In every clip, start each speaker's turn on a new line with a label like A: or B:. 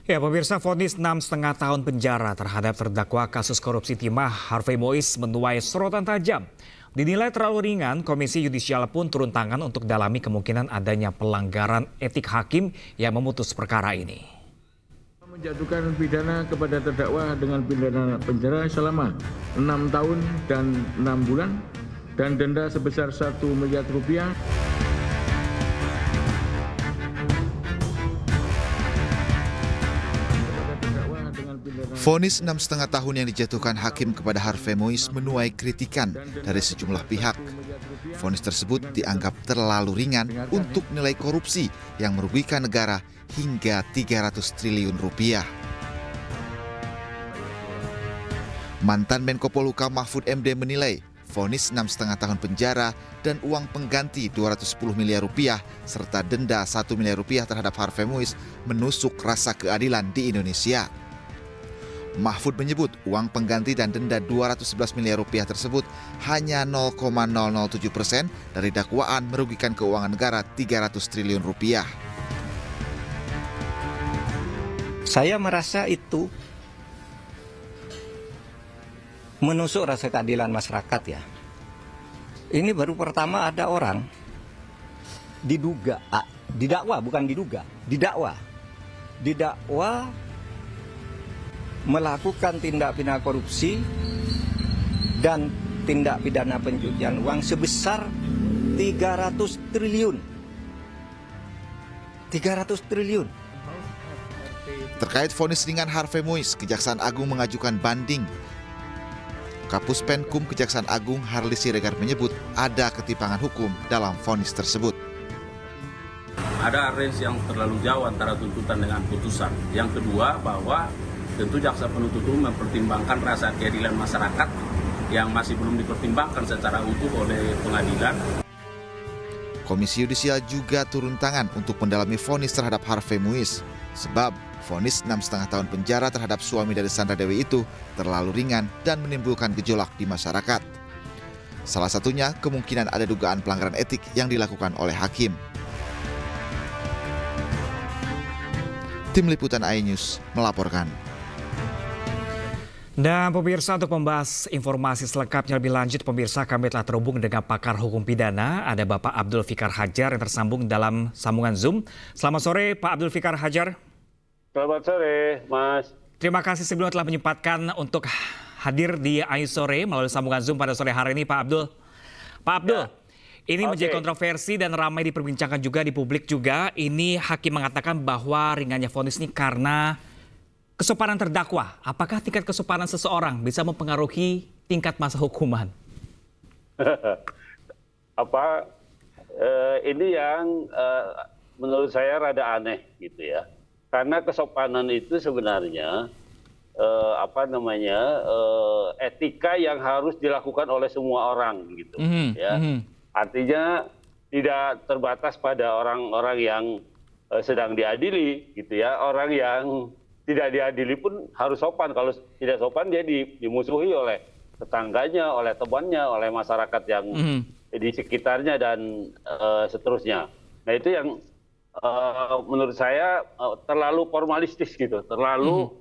A: Ya, pemirsa, vonis 6,5 tahun penjara terhadap terdakwa kasus korupsi timah Harvey Mois menuai sorotan tajam. Dinilai terlalu ringan, Komisi Yudisial pun turun tangan untuk dalami kemungkinan adanya pelanggaran etik hakim yang memutus perkara ini.
B: Menjatuhkan pidana kepada terdakwa dengan pidana penjara selama 6 tahun dan 6 bulan dan denda sebesar 1 miliar rupiah.
C: Vonis 6,5 tahun yang dijatuhkan hakim kepada Harvey Mois menuai kritikan dari sejumlah pihak. Vonis tersebut dianggap terlalu ringan untuk nilai korupsi yang merugikan negara hingga 300 triliun rupiah. Mantan Menko Polhukam Mahfud MD menilai vonis 6,5 tahun penjara dan uang pengganti 210 miliar rupiah serta denda 1 miliar rupiah terhadap Harvey Mois menusuk rasa keadilan di Indonesia. Mahfud menyebut uang pengganti dan denda 211 miliar rupiah tersebut hanya 0,007% dari dakwaan merugikan keuangan negara 300 triliun rupiah.
D: Saya merasa itu menusuk rasa keadilan masyarakat ya. Ini baru pertama ada orang didakwa melakukan tindak pidana korupsi dan tindak pidana pencucian uang sebesar 300 triliun. 300 triliun.
C: Terkait vonis ringan Harvey Mois, Kejaksaan Agung mengajukan banding. Kapus Penkum Kejaksaan Agung Harli Siregar menyebut ada ketimpangan hukum dalam vonis tersebut.
E: Ada range yang terlalu jauh antara tuntutan dengan putusan. Yang kedua, bahwa tentu jaksa penuntut umum mempertimbangkan rasa keadilan masyarakat yang masih belum dipertimbangkan secara utuh oleh pengadilan.
C: Komisi Yudisial juga turun tangan untuk mendalami vonis terhadap Harvey Mois, sebab vonis 6,5 tahun penjara terhadap suami dari Sandra Dewi itu terlalu ringan dan menimbulkan gejolak di masyarakat. Salah satunya kemungkinan ada dugaan pelanggaran etik yang dilakukan oleh hakim. Tim Liputan iNews melaporkan.
A: Dan pemirsa, untuk membahas informasi selengkapnya lebih lanjut, pemirsa, kami telah terhubung dengan pakar hukum pidana. Ada Bapak Abdul Fikar Hajar yang tersambung dalam sambungan Zoom. Selamat sore Pak Abdul Fikar Hajar.
F: Selamat sore Mas.
A: Terima kasih sebelumnya telah menyempatkan untuk hadir di iNews Sore melalui sambungan Zoom pada sore hari ini Pak Abdul. Pak Abdul, ini menjadi kontroversi dan ramai diperbincangkan juga di publik juga. Ini hakim mengatakan bahwa ringannya vonis ini karena kesopanan terdakwa. Apakah tingkat kesopanan seseorang bisa mempengaruhi tingkat masa hukuman?
F: Ini yang menurut saya rada aneh gitu ya. Karena kesopanan itu sebenarnya etika yang harus dilakukan oleh semua orang gitu ya. Artinya tidak terbatas pada orang-orang yang sedang diadili gitu ya. Orang yang tidak diadili pun harus sopan. Kalau tidak sopan dia dimusuhi oleh tetangganya, oleh temannya, oleh masyarakat yang di sekitarnya dan seterusnya. Nah itu yang menurut saya terlalu formalistis gitu, terlalu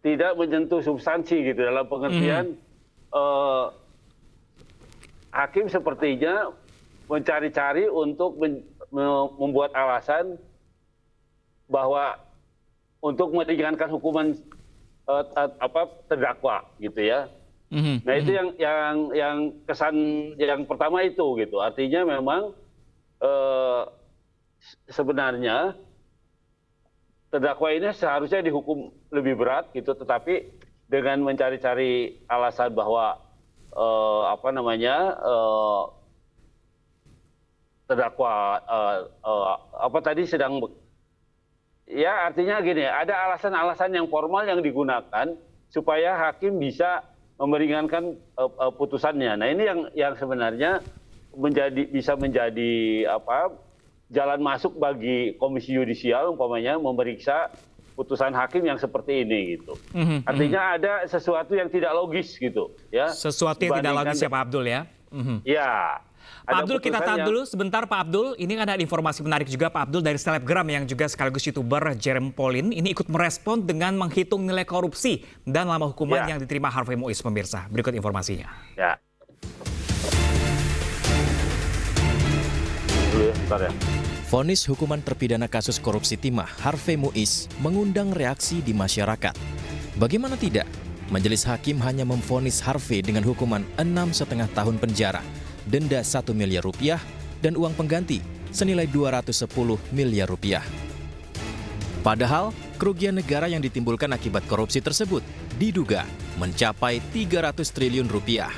F: tidak menyentuh substansi gitu dalam pengertian hakim sepertinya mencari-cari untuk membuat alasan bahwa untuk meringankan hukuman terdakwa gitu ya. Nah itu yang kesan yang pertama itu gitu. Artinya memang sebenarnya terdakwa ini seharusnya dihukum lebih berat gitu, tetapi dengan mencari-cari alasan bahwa terdakwa artinya gini, ada alasan-alasan yang formal yang digunakan supaya hakim bisa meringankan putusannya. Nah ini yang sebenarnya bisa menjadi jalan masuk bagi Komisi Yudisial umpamanya memeriksa putusan hakim yang seperti ini gitu. Artinya ada sesuatu yang tidak logis gitu ya.
A: Sesuatu yang tidak logis ya Pak Abdul ya.
F: Ya.
A: Pak
F: ada
A: Abdul, kita
F: putusan
A: tahan
F: yang-
A: dulu sebentar Pak Abdul. Ini kan ada informasi menarik juga Pak Abdul dari selebgram yang juga sekaligus YouTuber Jerome Pauline. Ini ikut merespon dengan menghitung nilai korupsi dan lama hukuman
F: Ya.
A: yang diterima Harvey Muiz, pemirsa. Berikut informasinya.
F: Ya. Dulu ya, bentar ya.
G: Vonis hukuman terpidana kasus korupsi timah Harvey Muiz mengundang reaksi di masyarakat. Bagaimana tidak? Majelis Hakim hanya memvonis Harvey dengan hukuman 6,5 tahun penjara, denda 1 miliar rupiah, dan uang pengganti senilai 210 miliar rupiah. Padahal, kerugian negara yang ditimbulkan akibat korupsi tersebut diduga mencapai 300 triliun rupiah.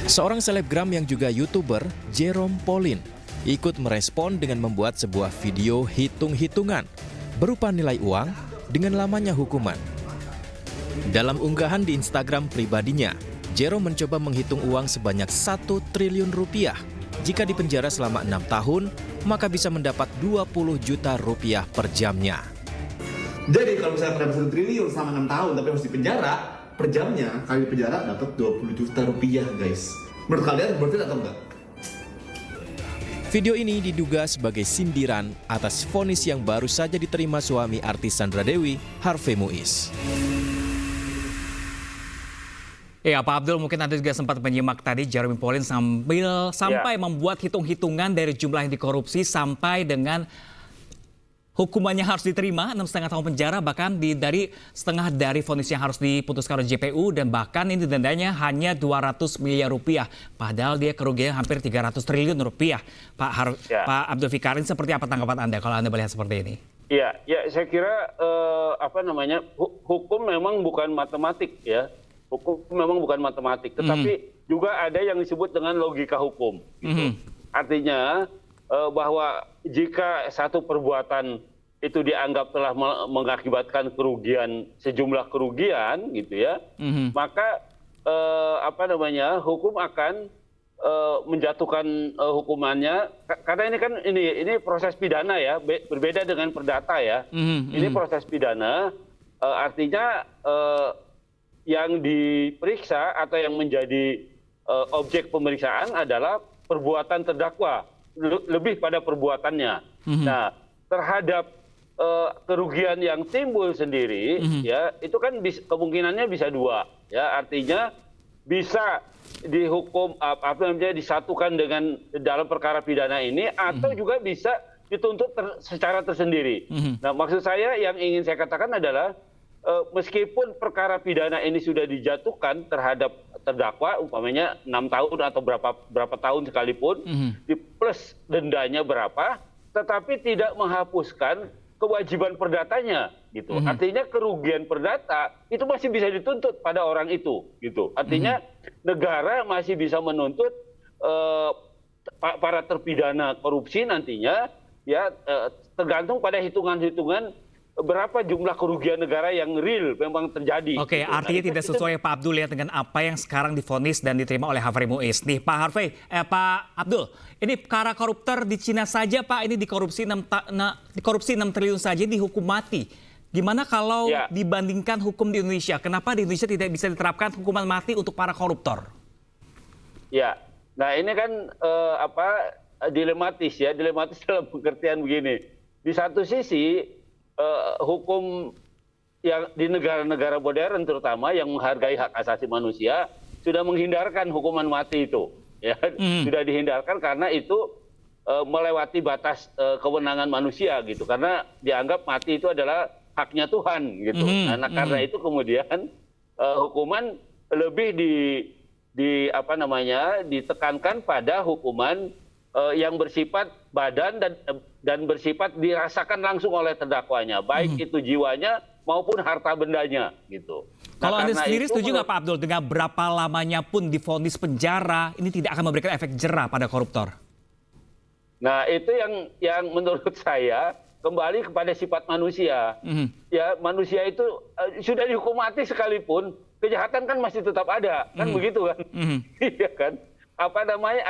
G: Seorang selebgram yang juga YouTuber, Jerome Pauline, ikut merespon dengan membuat sebuah video hitung-hitungan berupa nilai uang dengan lamanya hukuman. Dalam unggahan di Instagram pribadinya, Jerome mencoba menghitung uang sebanyak 1 triliun rupiah. Jika dipenjara selama 6 tahun, maka bisa mendapat 20 juta rupiah per jamnya.
H: Jadi kalau misalnya mendapat 1 triliun selama 6 tahun tapi harus dipenjara, per jamnya kali penjara dapat 20 juta rupiah, guys. Menurut kalian worth it atau enggak?
G: Video ini diduga sebagai sindiran atas vonis yang baru saja diterima suami artis Sandra Dewi, Harvey Muiz.
A: Ya, Pak Abdul, mungkin Anda juga sempat menyimak tadi Jerome Pauline sampai membuat hitung-hitungan dari jumlah yang dikorupsi sampai dengan hukumannya harus diterima 6,5 tahun penjara, bahkan dari setengah dari vonis yang harus diputuskan oleh JPU, dan bahkan ini dendanya hanya 200 miliar rupiah. Padahal dia kerugian hampir 300 triliun rupiah. Pak Abdul Fikarin, seperti apa tanggapan Anda kalau Anda melihat seperti ini?
F: Ya, saya kira hukum memang bukan matematik ya. Hukum memang bukan matematik, tetapi juga ada yang disebut dengan logika hukum. Gitu. Artinya bahwa jika satu perbuatan itu dianggap telah mengakibatkan kerugian, sejumlah kerugian, gitu ya, maka hukum akan menjatuhkan hukumannya, karena ini kan ini proses pidana ya, berbeda dengan perdata ya. Ini proses pidana, artinya yang diperiksa atau yang menjadi objek pemeriksaan adalah perbuatan terdakwa, lebih pada perbuatannya. Nah, terhadap kerugian yang timbul sendiri, ya itu kan kemungkinannya bisa dua, ya artinya bisa dihukum disatukan dengan dalam perkara pidana ini, atau juga bisa dituntut secara tersendiri. Nah, maksud saya yang ingin saya katakan adalah meskipun perkara pidana ini sudah dijatuhkan terhadap terdakwa, umpamanya 6 tahun atau berapa tahun sekalipun, di plus dendanya berapa, tetapi tidak menghapuskan kewajiban perdatanya, gitu. Artinya kerugian perdata itu masih bisa dituntut pada orang itu, gitu. Artinya negara masih bisa menuntut para terpidana korupsi nantinya, ya tergantung pada hitungan-hitungan berapa jumlah kerugian negara yang real memang terjadi.
A: Oke,
F: gitu.
A: artinya tidak sesuai Pak Abdul ya dengan apa yang sekarang divonis dan diterima oleh Harvey Muiz. Nih Pak Abdul, ini perkara koruptor di Cina saja Pak, ini dikorupsi 6 triliun saja dihukum mati. Gimana kalau dibandingkan hukum di Indonesia? Kenapa di Indonesia tidak bisa diterapkan hukuman mati untuk para koruptor?
F: Ya, nah ini kan dilematis dalam pengertian begini. Di satu sisi hukum yang di negara-negara modern terutama yang menghargai hak asasi manusia sudah menghindarkan hukuman mati itu, ya sudah dihindarkan karena itu melewati batas kewenangan manusia, gitu, karena dianggap mati itu adalah haknya Tuhan, gitu. Nah, karena itu kemudian hukuman lebih ditekankan pada hukuman yang bersifat badan dan bersifat dirasakan langsung oleh terdakwanya, baik itu jiwanya maupun harta bendanya, gitu.
A: Kalau Anda sendiri setuju nggak Pak Abdul dengan berapa lamanya pun divonis penjara ini tidak akan memberikan efek jera pada koruptor?
F: Nah, itu yang menurut saya kembali kepada sifat manusia. Ya, manusia itu sudah dihukum mati sekalipun kejahatan kan masih tetap ada, kan begitu kan? Iya kan?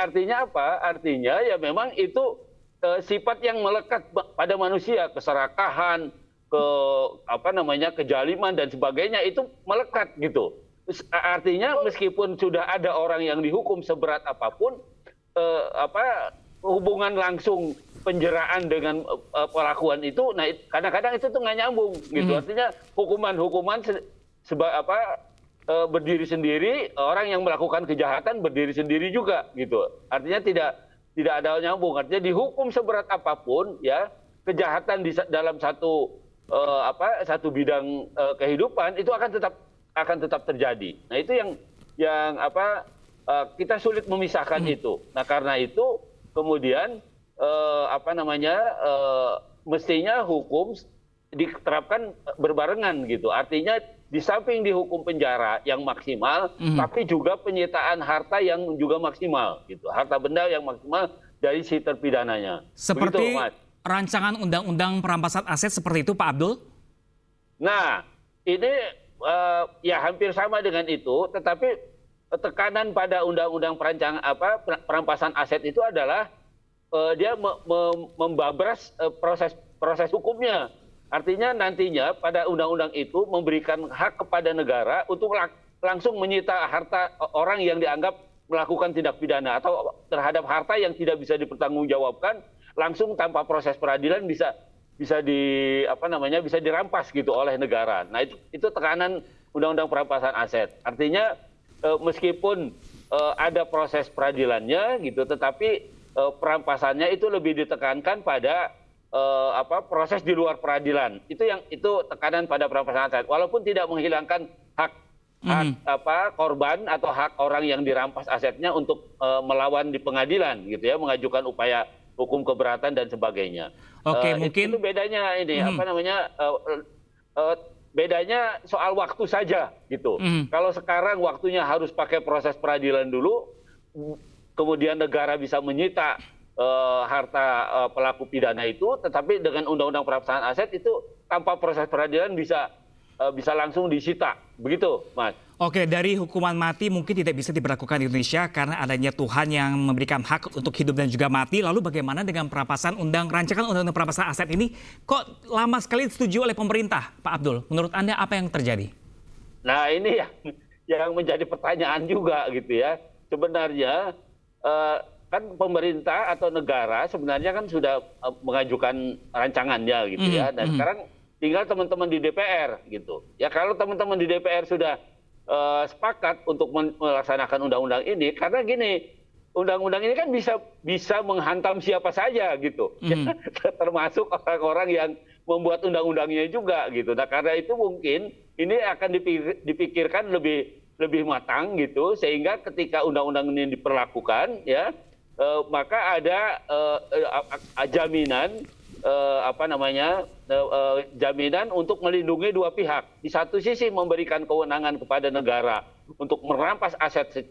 F: Artinya apa? Artinya ya memang itu sifat yang melekat pada manusia, keserakahan, kejaliman dan sebagainya itu melekat, gitu. artinya meskipun sudah ada orang yang dihukum seberat apapun, hubungan langsung penjeraan dengan pelakuan itu, nah kadang-kadang itu tuh nggak nyambung gitu. Artinya hukuman berdiri sendiri, orang yang melakukan kejahatan berdiri sendiri juga gitu. Artinya tidak ada nyambung. Artinya dihukum seberat apapun ya, kejahatan dalam satu bidang kehidupan itu akan tetap terjadi. Nah itu yang kita sulit memisahkan itu. Nah karena itu kemudian mestinya hukum diterapkan berbarengan gitu. Artinya di samping dihukum penjara yang maksimal, tapi juga penyitaan harta yang juga maksimal gitu. Harta benda yang maksimal dari si terpidananya.
A: Seperti
F: begitu, Mas.
A: Rancangan undang-undang perampasan aset seperti itu, Pak Abdul?
F: Nah, ini ya hampir sama dengan itu, tetapi tekanan pada undang-undang perampasan aset itu adalah dia membabras proses hukumnya. Artinya nantinya pada undang-undang itu memberikan hak kepada negara untuk langsung menyita harta orang yang dianggap melakukan tindak pidana atau terhadap harta yang tidak bisa dipertanggungjawabkan langsung tanpa proses peradilan bisa dirampas gitu oleh negara. Nah itu tekanan undang-undang perampasan aset. Artinya meskipun ada proses peradilannya gitu, tetapi perampasannya itu lebih ditekankan pada proses di luar peradilan. Itu tekanan pada perampasan aset. Walaupun tidak menghilangkan hak korban atau hak orang yang dirampas asetnya untuk melawan di pengadilan gitu ya, mengajukan upaya hukum keberatan dan sebagainya.
A: Oke, mungkin
F: itu bedanya ini bedanya soal waktu saja gitu. Kalau sekarang waktunya harus pakai proses peradilan dulu, kemudian negara bisa menyita harta pelaku pidana itu, tetapi dengan undang-undang perampasan aset itu tanpa proses peradilan bisa langsung disita. Begitu, Mas.
A: Oke, dari hukuman mati mungkin tidak bisa diberlakukan di Indonesia karena adanya Tuhan yang memberikan hak untuk hidup dan juga mati. Lalu bagaimana dengan rancangan undang-undang perampasan aset ini? Kok lama sekali disetujui oleh pemerintah, Pak Abdul? Menurut Anda apa yang terjadi?
F: Nah ini yang menjadi pertanyaan juga gitu ya. Sebenarnya kan pemerintah atau negara sebenarnya kan sudah mengajukan rancangannya gitu ya. Dan sekarang tinggal teman-teman di DPR gitu. Ya kalau teman-teman di DPR sudah sepakat untuk melaksanakan undang-undang ini, karena gini, undang-undang ini kan bisa menghantam siapa saja gitu, termasuk orang-orang yang membuat undang-undangnya juga gitu. Nah karena itu mungkin ini akan dipikirkan lebih matang gitu, sehingga ketika undang-undang ini diperlakukan ya, maka ada jaminan jaminan untuk melindungi dua pihak. Di satu sisi memberikan kewenangan kepada negara untuk merampas aset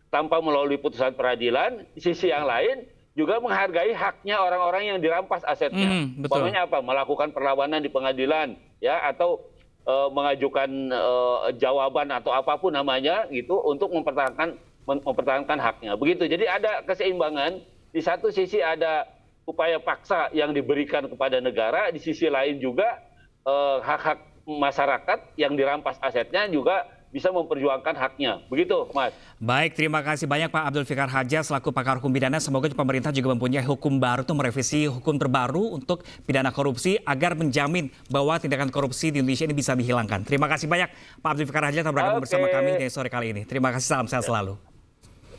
F: tanpa melalui putusan peradilan. Di sisi yang lain juga menghargai haknya orang-orang yang dirampas asetnya. Umpamanya apa? Melakukan perlawanan di pengadilan, ya, atau mengajukan jawaban atau apapun namanya gitu untuk mempertahankan haknya. Begitu. Jadi ada keseimbangan. Di satu sisi ada upaya paksa yang diberikan kepada negara, di sisi lain juga hak-hak masyarakat yang dirampas asetnya juga bisa memperjuangkan haknya. Begitu, Mas.
A: Baik, terima kasih banyak Pak Abdul Fikar Hajar selaku pakar hukum pidana. Semoga pemerintah juga mempunyai hukum baru untuk merevisi hukum terbaru untuk pidana korupsi agar menjamin bahwa tindakan korupsi di Indonesia ini bisa dihilangkan. Terima kasih banyak Pak Abdul Fikar Hajar telah bergabung bersama kami di sore kali ini. Terima kasih, salam sehat selalu.